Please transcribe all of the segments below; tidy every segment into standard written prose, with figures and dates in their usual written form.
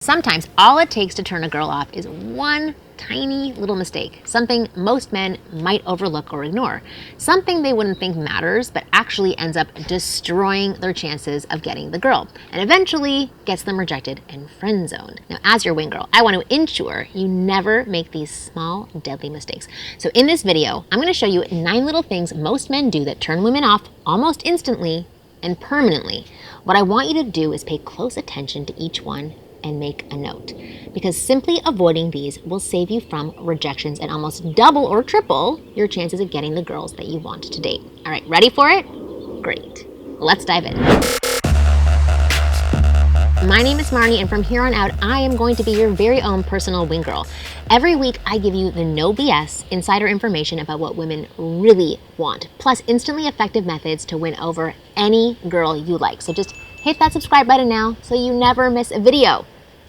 Sometimes all it takes to turn a girl off is one tiny little mistake, something most men might overlook or ignore, something they wouldn't think matters but actually ends up destroying their chances of getting the girl and eventually gets them rejected and friend zoned. Now, as your wing girl, I want to ensure you never make these small, deadly mistakes. So in this video, I'm going to show you 9 little things most men do that turn women off almost instantly and permanently. What I want you to do is pay close attention to each one and make a note, because simply avoiding these will save you from rejections and almost double or triple your chances of getting the girls that you want to date. All right, ready for it? Great. Let's dive in. My name is Marni, and from here on out, I am going to be your very own personal wing girl. Every week, I give you the no BS insider information about what women really want, plus instantly effective methods to win over any girl you like. So just hit that subscribe button now so you never miss a video.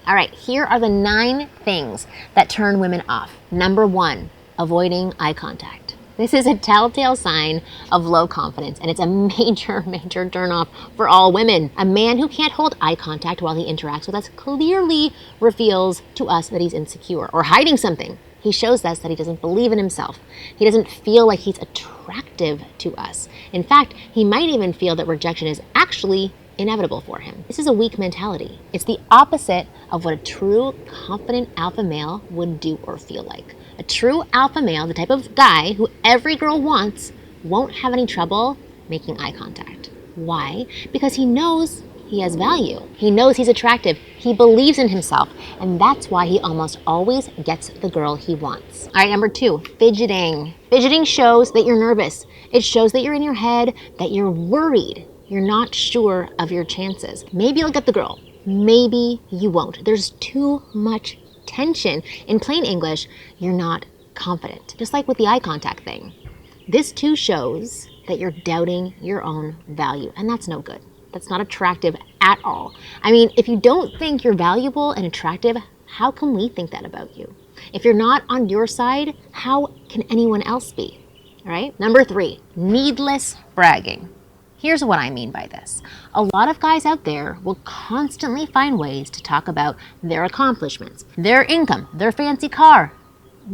All right, here are the 9 things that turn women off. Number 1, avoiding eye contact. This is a telltale sign of low confidence, and it's a major turnoff for all women. A man who can't hold eye contact while he interacts with us clearly reveals to us that he's insecure or hiding something. He shows us that he doesn't believe in himself. He doesn't feel like he's attractive to us. In fact, he might even feel that rejection is actually inevitable for him. This is a weak mentality. It's the opposite of what a true, confident alpha male would do or feel like. A true alpha male, the type of guy who every girl wants, won't have any trouble making eye contact. Why? Because he knows he has value. He knows he's attractive. He believes in himself. And that's why he almost always gets the girl he wants. All right, number 2, fidgeting. Fidgeting shows that you're nervous. It shows that you're in your head, that you're worried. You're not sure of your chances. Maybe you'll get the girl. Maybe you won't. There's too much tension. In plain English, you're not confident. Just like with the eye contact thing. This too shows that you're doubting your own value, and that's no good. That's not attractive at all. I mean, if you don't think you're valuable and attractive, how can we think that about you? If you're not on your side, how can anyone else be? All right? Number 3, needless bragging. Here's what I mean by this. A lot of guys out there will constantly find ways to talk about their accomplishments, their income, their fancy car,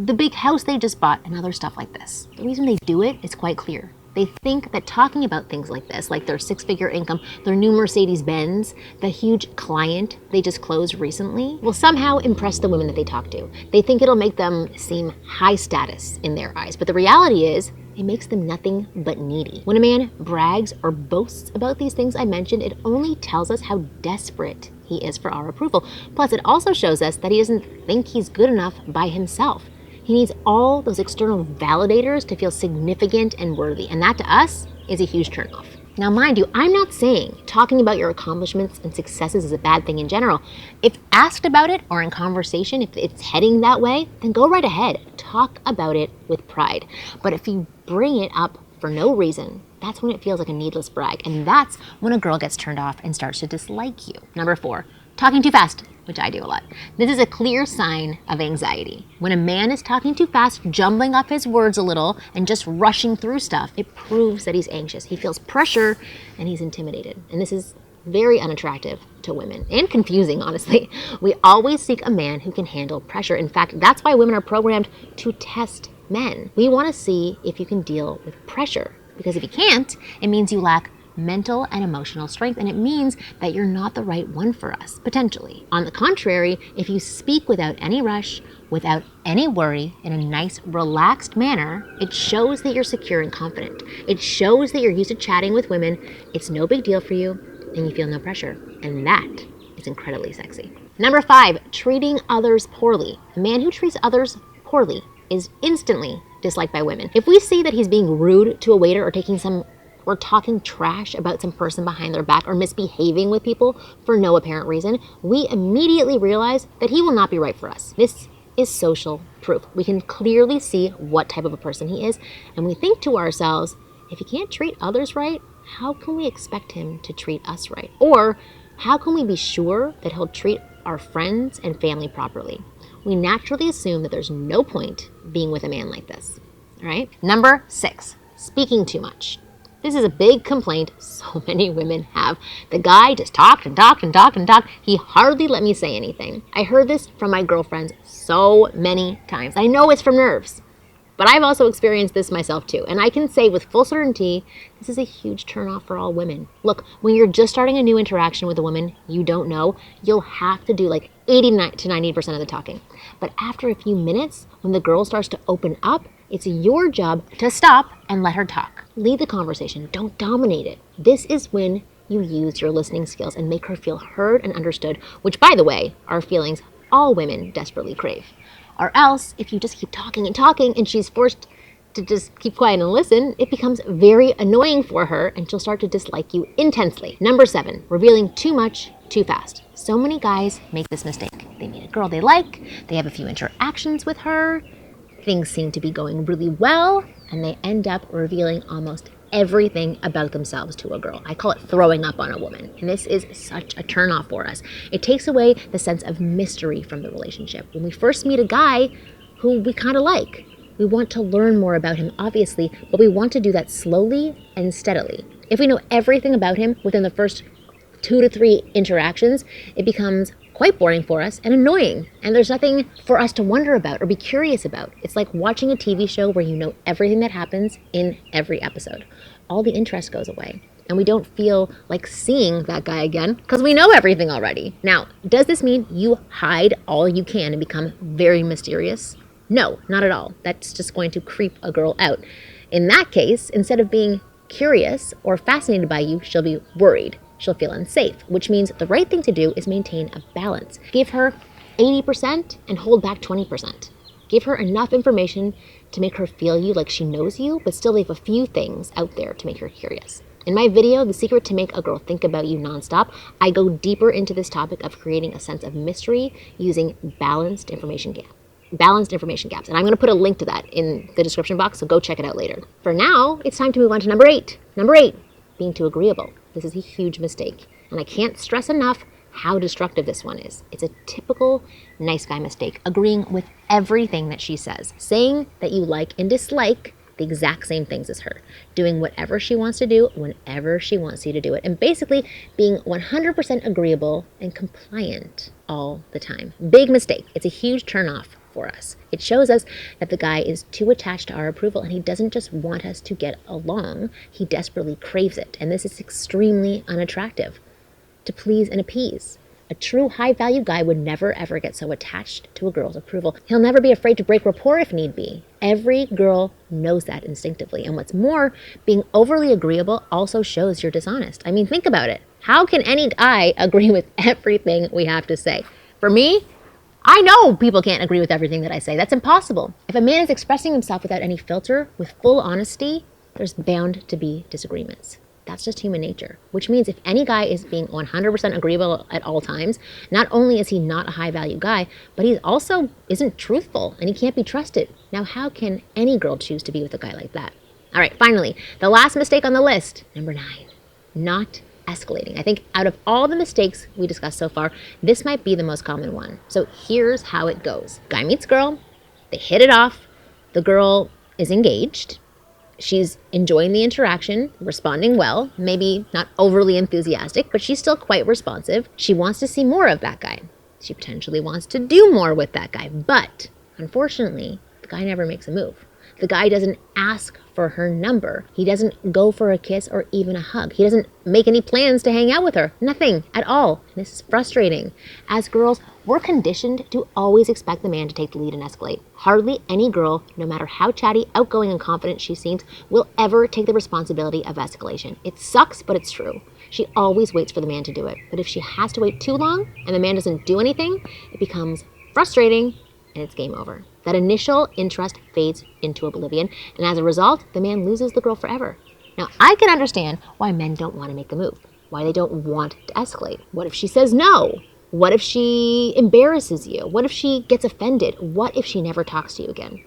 the big house they just bought, and other stuff like this. The reason they do it is quite clear. They think that talking about things like this, like their 6-figure income, their new Mercedes-Benz, the huge client they just closed recently, will somehow impress the women that they talk to. They think it'll make them seem high status in their eyes. But the reality is, it makes them nothing but needy. When a man brags or boasts about these things I mentioned, it only tells us how desperate he is for our approval. Plus, it also shows us that he doesn't think he's good enough by himself. He needs all those external validators to feel significant and worthy, and that to us is a huge turnoff. Now, mind you, I'm not saying talking about your accomplishments and successes is a bad thing in general. If asked about it or in conversation, if it's heading that way, then go right ahead. Talk about it with pride. But if you bring it up for no reason, that's when it feels like a needless brag. And that's when a girl gets turned off and starts to dislike you. Number 4, talking too fast, which I do a lot. This is a clear sign of anxiety. When a man is talking too fast, jumbling up his words a little, and just rushing through stuff, it proves that he's anxious. He feels pressure and he's intimidated. And this is very unattractive to women and confusing, honestly. We always seek a man who can handle pressure. In fact, that's why women are programmed to test men. We want to see if you can deal with pressure, because if you can't, it means you lack mental and emotional strength, and it means that you're not the right one for us, potentially. On the contrary, if you speak without any rush, without any worry, in a nice, relaxed manner, it shows that you're secure and confident. It shows that you're used to chatting with women, it's no big deal for you, and you feel no pressure. And that is incredibly sexy. Number 5, treating others poorly. A man who treats others poorly is instantly disliked by women. If we see that he's being rude to a waiter or talking trash about some person behind their back or misbehaving with people for no apparent reason, we immediately realize that he will not be right for us. This is social proof. We can clearly see what type of a person he is, and we think to ourselves, if he can't treat others right, how can we expect him to treat us right? Or how can we be sure that he'll treat our friends and family properly? We naturally assume that there's no point being with a man like this. All right? Number 6, speaking too much. This is a big complaint so many women have. The guy just talked and talked and talked and talked. He hardly let me say anything. I heard this from my girlfriends so many times. I know it's from nerves, but I've also experienced this myself too. And I can say with full certainty, this is a huge turnoff for all women. Look, when you're just starting a new interaction with a woman you don't know, you'll have to do like 80 to 90% of the talking. But after a few minutes, when the girl starts to open up, it's your job to stop and let her talk. Lead the conversation, don't dominate it. This is when you use your listening skills and make her feel heard and understood, which, by the way, are feelings all women desperately crave. Or else, if you just keep talking and she's forced to just keep quiet and listen, it becomes very annoying for her and she'll start to dislike you intensely. Number 7, revealing too much too fast. So many guys make this mistake. They meet a girl they like, they have a few interactions with her, things seem to be going really well, and they end up revealing almost everything about themselves to a girl. I call it throwing up on a woman, and this is such a turnoff for us. It takes away the sense of mystery from the relationship. When we first meet a guy who we kind of like, we want to learn more about him, obviously, but we want to do that slowly and steadily. If we know everything about him within the first 2 to 3 interactions, it becomes quite boring for us and annoying, and there's nothing for us to wonder about or be curious about. It's like watching a TV show where you know everything that happens in every episode. All the interest goes away, and we don't feel like seeing that guy again because we know everything already. Now, does this mean you hide all you can and become very mysterious? No, not at all. That's just going to creep a girl out. In that case, instead of being curious or fascinated by you, she'll be worried. She'll feel unsafe, which means the right thing to do is maintain a balance. Give her 80% and hold back 20%. Give her enough information to make her feel you like she knows you, but still leave a few things out there to make her curious. In my video, The Secret to Make a Girl Think About You Nonstop, I go deeper into this topic of creating a sense of mystery using balanced information gaps. And I'm going to put a link to that in the description box, so go check it out later. For now, it's time to move on to number 8. Number 8, being too agreeable. This is a huge mistake, and I can't stress enough how destructive this one is. It's a typical nice guy mistake, agreeing with everything that she says, saying that you like and dislike the exact same things as her, doing whatever she wants to do whenever she wants you to do it, and basically being 100% agreeable and compliant all the time. Big mistake. It's a huge turnoff for us. It shows us that the guy is too attached to our approval, and he doesn't just want us to get along, he desperately craves it, and this is extremely unattractive. To please and appease. A true high-value guy would never ever get so attached to a girl's approval. He'll never be afraid to break rapport if need be. Every girl knows that instinctively, and what's more, being overly agreeable also shows you're dishonest. I mean, think about it. How can any guy agree with everything we have to say? For me, I know people can't agree with everything that I say. That's impossible. If a man is expressing himself without any filter, with full honesty, there's bound to be disagreements. That's just human nature, which means if any guy is being 100% agreeable at all times, not only is he not a high-value guy, but he also isn't truthful and he can't be trusted. Now, how can any girl choose to be with a guy like that? All right, finally, the last mistake on the list, number 9, not escalating. I think out of all the mistakes we discussed so far, this might be the most common one. So here's how it goes. Guy meets girl, they hit it off, the girl is engaged, she's enjoying the interaction, responding well, maybe not overly enthusiastic, but she's still quite responsive. She wants to see more of that guy. She potentially wants to do more with that guy, but unfortunately, the guy never makes a move. The guy doesn't ask for her number. He doesn't go for a kiss or even a hug. He doesn't make any plans to hang out with her. Nothing at all. And this is frustrating. As girls, we're conditioned to always expect the man to take the lead and escalate. Hardly any girl, no matter how chatty, outgoing, and confident she seems, will ever take the responsibility of escalation. It sucks, but it's true. She always waits for the man to do it. But if she has to wait too long and the man doesn't do anything, it becomes frustrating and it's game over. That initial interest fades into oblivion, and as a result, the man loses the girl forever. Now, I can understand why men don't want to make a move, why they don't want to escalate. What if she says no? What if she embarrasses you? What if she gets offended? What if she never talks to you again?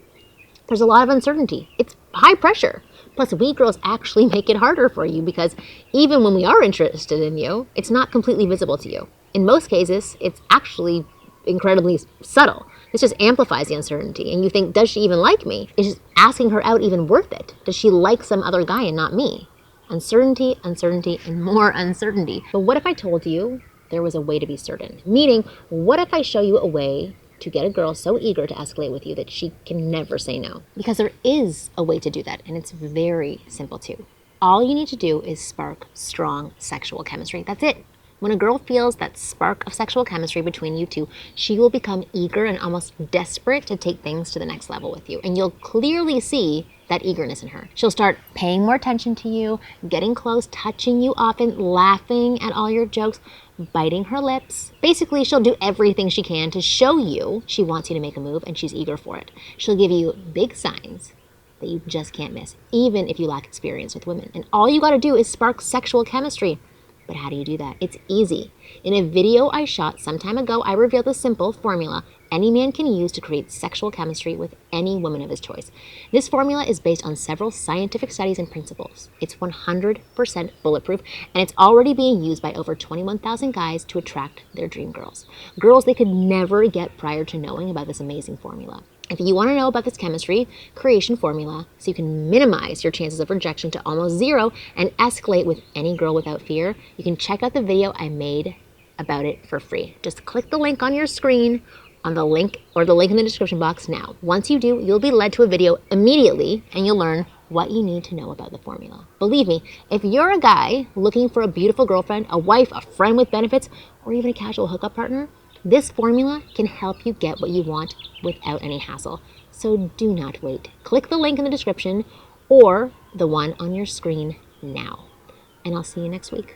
There's a lot of uncertainty. It's high pressure. Plus, we girls actually make it harder for you because even when we are interested in you, it's not completely visible to you. In most cases, it's actually incredibly subtle. This just amplifies the uncertainty. And you think, does she even like me? Is asking her out even worth it? Does she like some other guy and not me? Uncertainty, uncertainty, and more uncertainty. But what if I told you there was a way to be certain? Meaning, what if I show you a way to get a girl so eager to escalate with you that she can never say no? Because there is a way to do that, and it's very simple too. All you need to do is spark strong sexual chemistry. That's it. When a girl feels that spark of sexual chemistry between you two, she will become eager and almost desperate to take things to the next level with you. And you'll clearly see that eagerness in her. She'll start paying more attention to you, getting close, touching you often, laughing at all your jokes, biting her lips. Basically, she'll do everything she can to show you she wants you to make a move and she's eager for it. She'll give you big signs that you just can't miss, even if you lack experience with women. And all you gotta do is spark sexual chemistry. But how do you do that? It's easy. In a video I shot some time ago, I revealed a simple formula any man can use to create sexual chemistry with any woman of his choice. This formula is based on several scientific studies and principles. It's 100% bulletproof, and it's already being used by over 21,000 guys to attract their dream girls. Girls they could never get prior to knowing about this amazing formula. If you want to know about this chemistry creation formula so you can minimize your chances of rejection to almost zero and escalate with any girl without fear, you can check out the video I made about it for free. Just click the link on your screen on the link or the link in the description box now. Once you do, you'll be led to a video immediately and you'll learn what you need to know about the formula. Believe me, if you're a guy looking for a beautiful girlfriend, a wife, a friend with benefits, or even a casual hookup partner, this formula can help you get what you want without any hassle. So do not wait. Click the link in the description or the one on your screen now. And I'll see you next week.